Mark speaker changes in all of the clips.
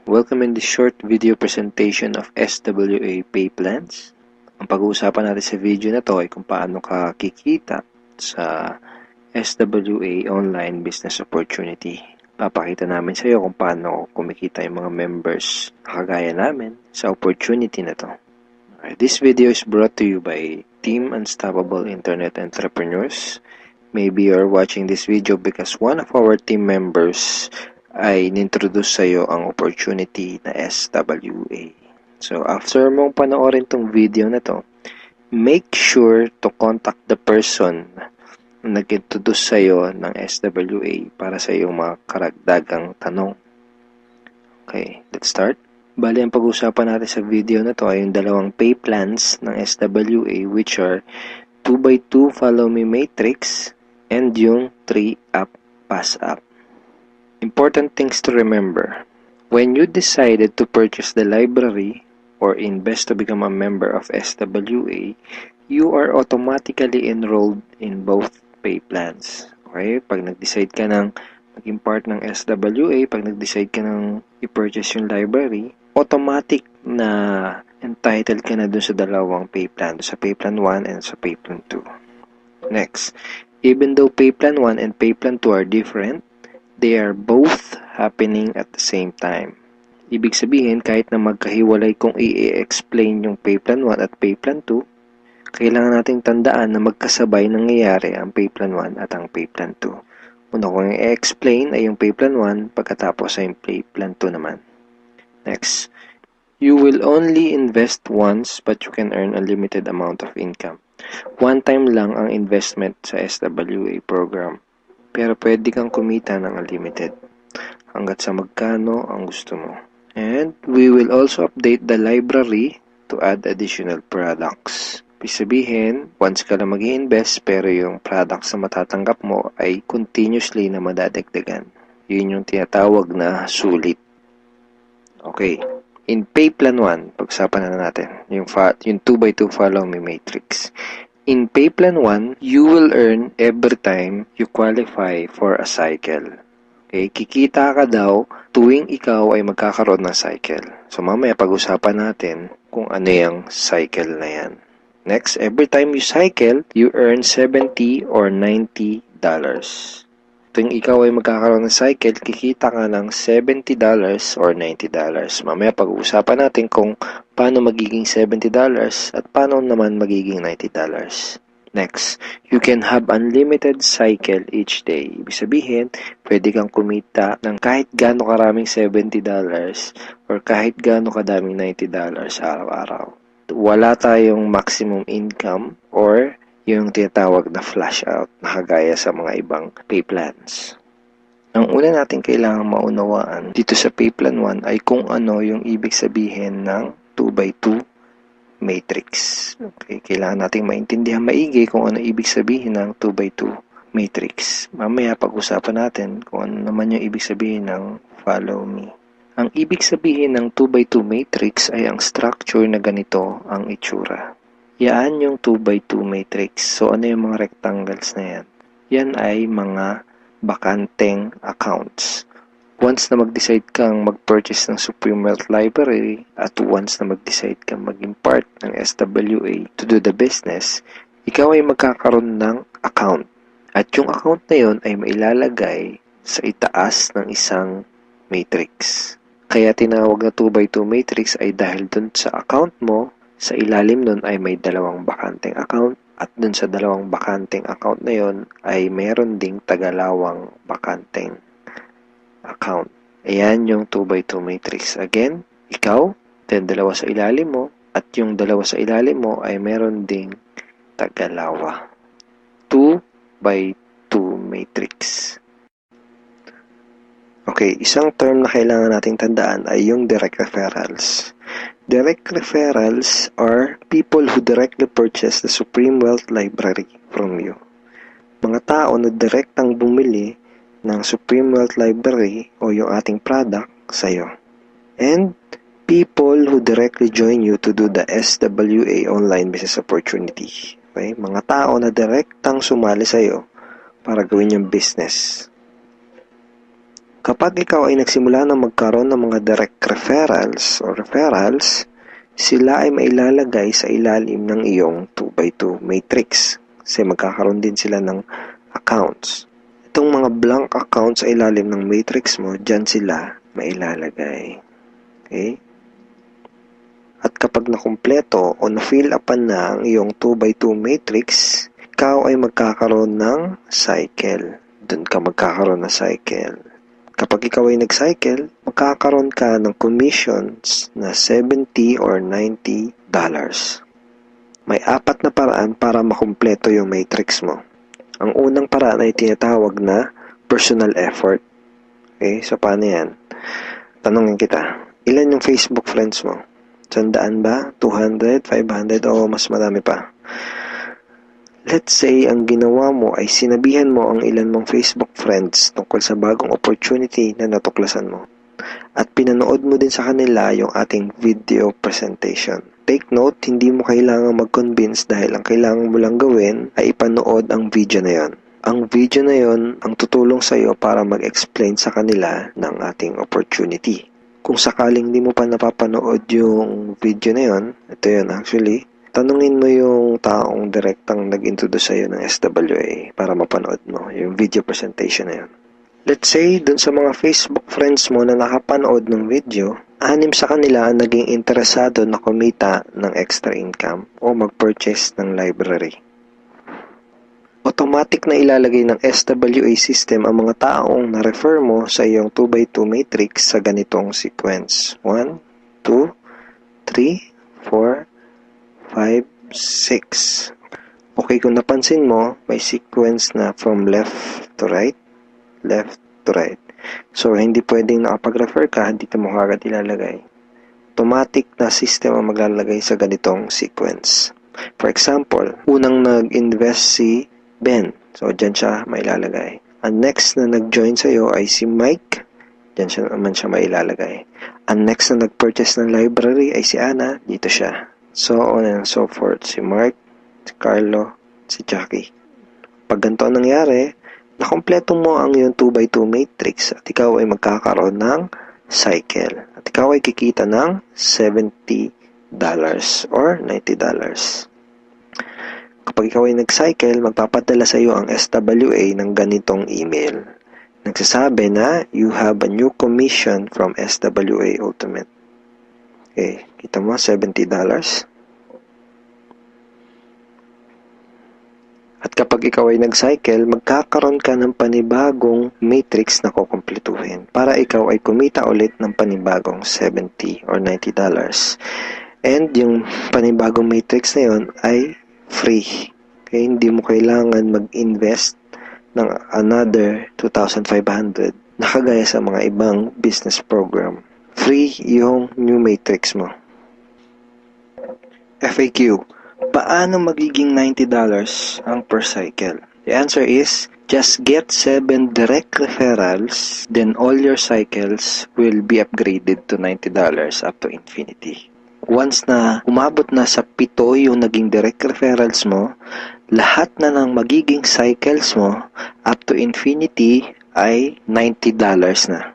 Speaker 1: Welcome in this short video presentation of SWA Pay Plans. Ang pag-uusapan natin sa video na to ay kung paano ka kikita sa SWA Online Business Opportunity. Papakita namin sa iyo kung paano kumikita yung mga members kagaya namin sa opportunity na to. This video is brought to you by Team Unstoppable Internet Entrepreneurs. Maybe you're watching this video because one of our team members ay nintroduce sa iyo ang opportunity na SWA. So, after mong panoorin tong video na to, make sure to contact the person na nag-introduce sa iyo ng SWA para sa iyong mga karagdagang tanong. Okay, let's start. Bali, ang pag-usapan natin sa video na to ay yung dalawang pay plans ng SWA, which are 2x2 Follow Me Matrix and yung 3-Up Pass Up. Important things to remember. When you decided to purchase the library or invest to become a member of SWA, you are automatically enrolled in both pay plans. Okay? Pag nag-decide ka ng maging part ng SWA, pag nag-decide ka ng i-purchase yung library, automatic na entitled ka na dun sa dalawang pay plan, sa pay plan 1 and sa pay plan 2. Next, even though pay plan 1 and pay plan 2 are different, they are both happening at the same time. Ibig sabihin, kahit na magkahiwalay kung i-explain yung pay plan 1 at pay plan 2, kailangan nating tandaan na magkasabay nangyayari ang pay plan 1 at ang pay plan 2. Una kong i-explain ay yung pay plan 1, pagkatapos ay yung pay plan 2 naman. Next, you will only invest once but you can earn a limited amount of income. One time lang ang investment sa SWA program. Pero pwede kang kumita ng unlimited hanggat sa magkano ang gusto mo. And we will also update the library to add additional products. Ibig sabihin, once ka lang mag-i-invest pero yung products na matatanggap mo ay continuously na madadagdagan. Yun yung tinatawag na sulit. Okay. In pay plan 1, pag-usapan na natin, yung 2x2 Follow Me Matrix. In pay plan 1, you will earn every time you qualify for a cycle. Okay, kikita ka daw tuwing ikaw ay magkakaroon ng cycle. So mamaya pag-usapan natin kung ano yung cycle na yan. Next, every time you cycle, you earn $70 or $90. Tuwing ikaw ay magkakaroon ng cycle, kikita ka ng $70 or $90. Mamaya pag-uusapan natin kung paano magiging $70 at paano naman magiging $90. Next, you can have unlimited cycle each day. Ibig sabihin, pwede kang kumita ng kahit gaano karaming $70 or kahit gaano kadaming $90 araw-araw. Wala tayong maximum income or yung tinatawag na flash out na kagaya sa mga ibang pay plans. Ang una natin kailangang maunawaan dito sa pay plan 1 ay kung ano yung ibig sabihin ng 2x2 matrix. Okay, kailangan nating maintindihan maigi kung ano ibig sabihin ng 2x2 matrix. Mamaya pag-usapan natin kung ano naman yung ibig sabihin ng follow me. Ang ibig sabihin ng 2x2 matrix ay ang structure na ganito ang itsura. Yan yung 2x2 matrix. So, ano yung mga rectangles na yan? Yan ay mga bakanteng accounts. Once na mag-decide kang mag-purchase ng Supreme Wealth Library at once na mag-decide kang maging part ng SWA to do the business, ikaw ay magkakaroon ng account. At yung account na yun ay mailalagay sa itaas ng isang matrix. Kaya tinawag na 2x2 matrix ay dahil dun sa account mo, sa ilalim nun ay may dalawang bakanteng account at dun sa dalawang bakanteng account na yon ay meron ding tagalawang bakanteng account. Ayan yung 2x2 matrix. Again, ikaw, then dalawa sa ilalim mo at yung dalawa sa ilalim mo ay meron ding tagalawa. 2x2 matrix. Okay, isang term na kailangan nating tandaan ay yung direct referrals. Direct referrals are people who directly purchase the Supreme Wealth Library from you. Mga tao na direktang bumili ng Supreme Wealth Library o yung ating product sa'yo. And people who directly join you to do the SWA Online Business Opportunity. Okay? Mga tao na direktang sumali sa'yo para gawin yung business. Kapag ikaw ay nagsimula na magkaroon ng mga direct referrals o referrals, sila ay mailalagay sa ilalim ng iyong 2x2 matrix kasi magkakaroon din sila ng accounts. Itong mga blank accounts sa ilalim ng matrix mo, dyan sila mailalagay. Okay? At kapag nakumpleto o na-fill upan na ang iyong 2x2 matrix, ikaw ay magkakaroon ng cycle. Doon ka magkakaroon ng cycle. Kapag ikaw ay nag-cycle, magkakaroon ka ng commissions na $70 or $90. May 4 na paraan para makumpleto yung matrix mo. Ang unang paraan ay tinatawag na personal effort. Okay, so paano yan? Tanungin kita, ilan yung Facebook friends mo? 100 ba? 200? 500? O mas marami pa? Let's say, ang ginawa mo ay sinabihan mo ang ilan mong Facebook friends tungkol sa bagong opportunity na natuklasan mo. At pinanood mo din sa kanila yung ating video presentation. Take note, hindi mo kailangang mag-convince dahil ang kailangan mo lang gawin ay ipanood ang video na yon. Ang video na yon ang tutulong sa iyo para mag-explain sa kanila ng ating opportunity. Kung sakaling di mo pa napapanood yung video na yon, ito yun actually, tanungin mo yung taong direktang nag-introduce sa'yo ng SWA para mapanood mo yung video presentation na yun. Let's say, dun sa mga Facebook friends mo na nakapanood ng video, 6 sa kanila ang naging interesado na kumita ng extra income o mag-purchase ng library. Automatic na ilalagay ng SWA system ang mga taong na-refer mo sa iyong 2x2 matrix sa ganitong sequence. 1, 2, 3, 4, 5, 6. Okay, kung napansin mo, may sequence na from left to right. So, hindi pwedeng nakapag-refer ka, dito mo kagad ilalagay. Automatic na system ang maglalagay sa ganitong sequence. For example, unang nag-invest si Ben. So, dyan siya mailalagay. Ang next na nag-join sa'yo ay si Mike. Dyan siya naman siya mailalagay. Ang next na nag-purchase ng library ay si Ana. Dito siya. So on and so forth. Si Mark, si Carlo, si Jackie. Pag ganito ang nangyari, nakompleto mo ang iyong 2x2 matrix at ikaw ay magkakaroon ng cycle. At ikaw ay kikita ng $70 or $90. Kapag ikaw ay nag-cycle, magpapadala sa iyo ang SWA ng ganitong email. Nagsasabi na, you have a new commission from SWA Ultimate. Okay, kita mo, $70. At kapag ikaw ay nag-cycle, magkakaroon ka ng panibagong matrix na kukumpletuhin para ikaw ay kumita ulit ng panibagong $70 or $90. And yung panibagong matrix na yon ay free. Okay, hindi mo kailangan mag-invest ng another 2,500 na kagaya sa mga ibang business program. Free yung new matrix mo. FAQ. Paano magiging $90 ang per cycle? The answer is, just get 7 direct referrals, then all your cycles will be upgraded to $90 up to infinity. Once na umabot na sa 7 yung naging direct referrals mo, lahat na ng magiging cycles mo up to infinity ay $90 na.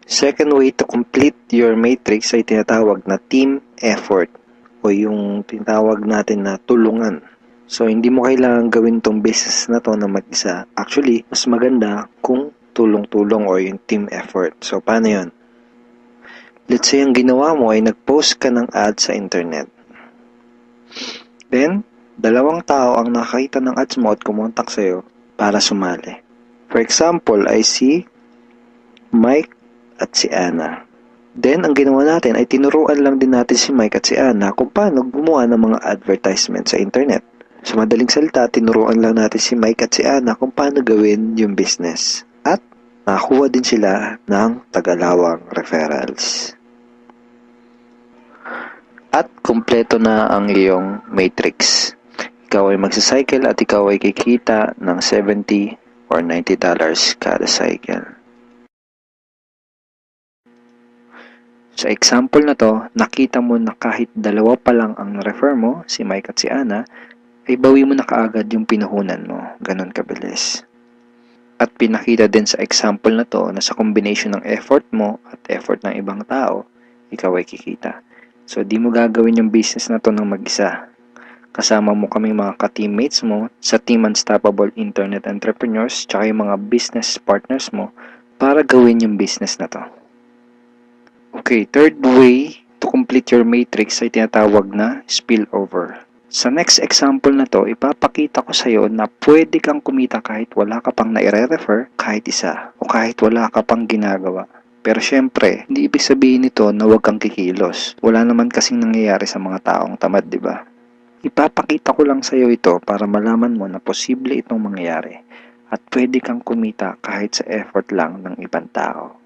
Speaker 1: Second way to complete your matrix ay tinatawag na team effort o yung tinatawag natin na tulungan. So, hindi mo kailangan gawin tong business na to na mag-isa. Actually, mas maganda kung tulong-tulong o yung team effort. So, paano yun? Let's say, ang ginawa mo ay nag-post ka ng ad sa internet. Then, 2 tao ang nakakita ng ads mo at kumontak sa'yo para sumali. For example, ay si Mike at si Ana. Then, ang ginawa natin ay tinuruan lang din natin si Mike at si Ana kung paano gumawa ng mga advertisement sa internet. Sa madaling salita, tinuruan lang natin si Mike at si Ana kung paano gawin yung business. At nakakuha din sila ng tagalawang referrals. At kumpleto na ang iyong matrix. Ikaw ay magsacycle at ikaw ay kikita ng $70 or $90 kada cycle. Sa example na to, nakita mo na kahit 2 pa lang ang refer mo, si Mike at si Ana, ay bawi mo na kaagad yung pinuhunan mo. Ganon kabilis. At pinakita din sa example na to na sa combination ng effort mo at effort ng ibang tao, ikaw ay kikita. So, di mo gagawin yung business na to ng mag-isa. Kasama mo kaming mga ka-teammates mo sa Team Unstoppable Internet Entrepreneurs tsaka yung mga business partners mo para gawin yung business na to. Okay, third way to complete your matrix ay tinatawag na spillover. Sa next example na to, ipapakita ko sa iyo na pwede kang kumita kahit wala ka pang naire-refer kahit isa o kahit wala ka pang ginagawa. Pero syempre, hindi ibig sabihin nito na huwag kang kikilos. Wala naman kasing nangyayari sa mga taong tamad, di ba? Ipapakita ko lang sa iyo ito para malaman mo na posible itong mangyayari at pwede kang kumita kahit sa effort lang ng ibang tao.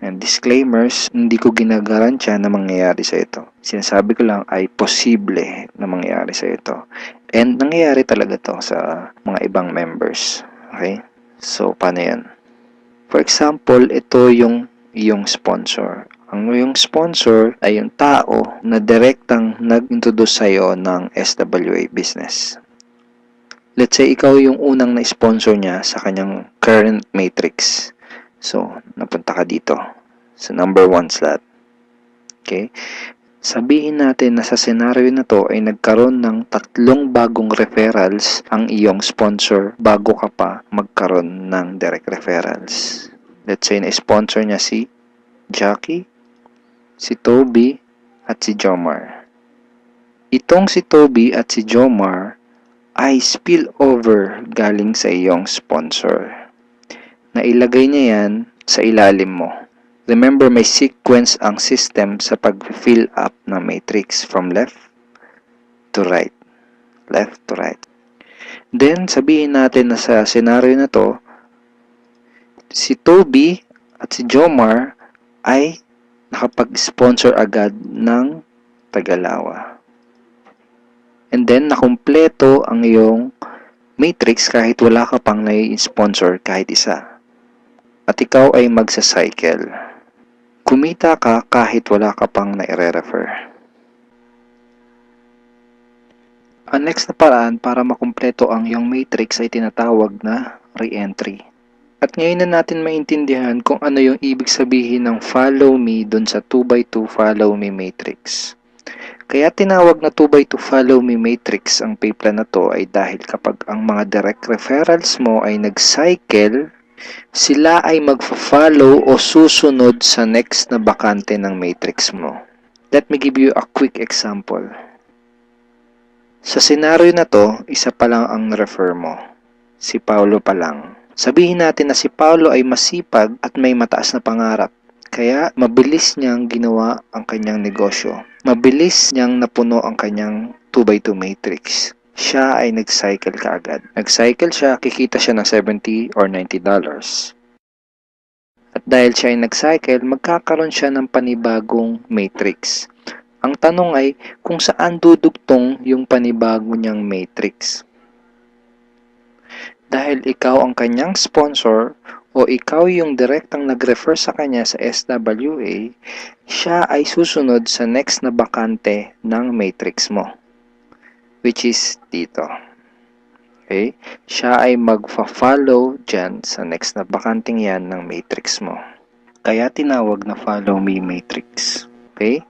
Speaker 1: And disclaimers, hindi ko ginagarantiya na mangyayari sa ito. Sinasabi ko lang ay posible na mangyayari sa ito. And nangyayari talaga to sa mga ibang members. Okay? So, paano yan? For example, ito yung iyong sponsor. Ang iyong sponsor ay yung tao na direktang nag-introduce sa'yo ng SWA business. Let's say, ikaw yung unang na-sponsor niya sa kanyang current matrix. So, napunta ka dito sa number 1 slot. Okay? Sabihin natin na sa scenario na to ay nagkaroon ng 3 bagong referrals ang iyong sponsor bago ka pa magkaroon ng direct referrals. Let's say na-sponsor niya si Jackie, si Toby, at si Jomar. Itong si Toby at si Jomar ay spillover galing sa iyong sponsor. Nailagay niya yan sa ilalim mo. Remember, may sequence ang system sa pag-fill up ng matrix from left to right. Left to right. Then, sabihin natin na sa scenario na to, si Toby at si Jomar ay nakapag-sponsor agad ng Tagalawa. And then, nakumpleto ang iyong matrix kahit wala ka pang nai-sponsor kahit isa. At ikaw ay magsa-cycle. Kumita ka kahit wala ka pang nai-refer. Ang next na paraan para makumpleto ang iyong matrix ay tinatawag na re-entry. At ngayon na natin maintindihan kung ano yung ibig sabihin ng follow me dun sa 2x2 follow me matrix. Kaya tinawag na 2x2 follow me matrix ang pay plan na to ay dahil kapag ang mga direct referrals mo ay nag-cycle, sila ay magfa-follow o susunod sa next na bakante ng matrix mo. Let me give you a quick example. Sa scenario na to, isa pa lang ang refer mo. Si Paulo pa lang. Sabihin natin na si Paulo ay masipag at may mataas na pangarap. Kaya mabilis niyang ginawa ang kanyang negosyo. Mabilis niyang napuno ang kanyang 2x2 matrix. Siya ay nag-cycle kaagad. Nag-cycle siya, kikita siya ng $70 or $90. At dahil siya ay nag-cycle, magkakaroon siya ng panibagong matrix. Ang tanong ay kung saan dudugtong yung panibago niyang matrix. Dahil ikaw ang kanyang sponsor o ikaw yung direktang nag-refer sa kanya sa SWA, siya ay susunod sa next na bakante ng matrix mo. Which is dito. Okay? Siya ay magfa-follow dyan sa next na bakanting yan ng matrix mo. Kaya tinawag na follow me matrix. Okay?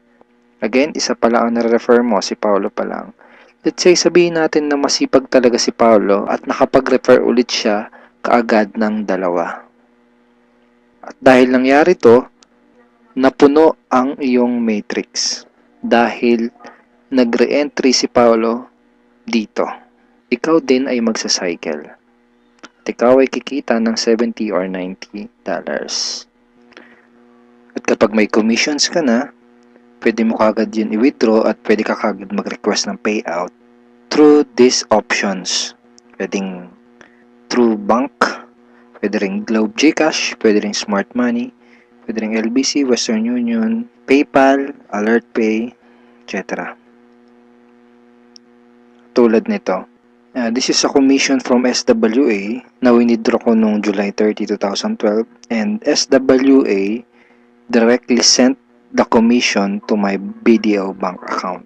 Speaker 1: Again, isa pa lang ang nare-refer mo, si Paulo pa lang. Let's say, sabihin natin na masipag talaga si Paulo at nakapag-refer ulit siya kaagad ng 2. At dahil nangyari to, napuno ang iyong matrix. Dahil nag-re-entry si Paulo dito. Ikaw din ay magsa-cycle. At ikaw ay kikita ng $70 or $90. At kapag may commissions ka na, pwede mo kagad yun i-withdraw at pwede ka kagad mag-request ng payout through these options. Pwedeng through bank, pwede ring Globe GCash, pwede ring Smart Money, pwede ring LBC, Western Union, PayPal, AlertPay, etc. Tulad nito. This is a commission from SWA na winidraw ko noong July 30, 2012 and SWA directly sent the commission to my BDO bank account.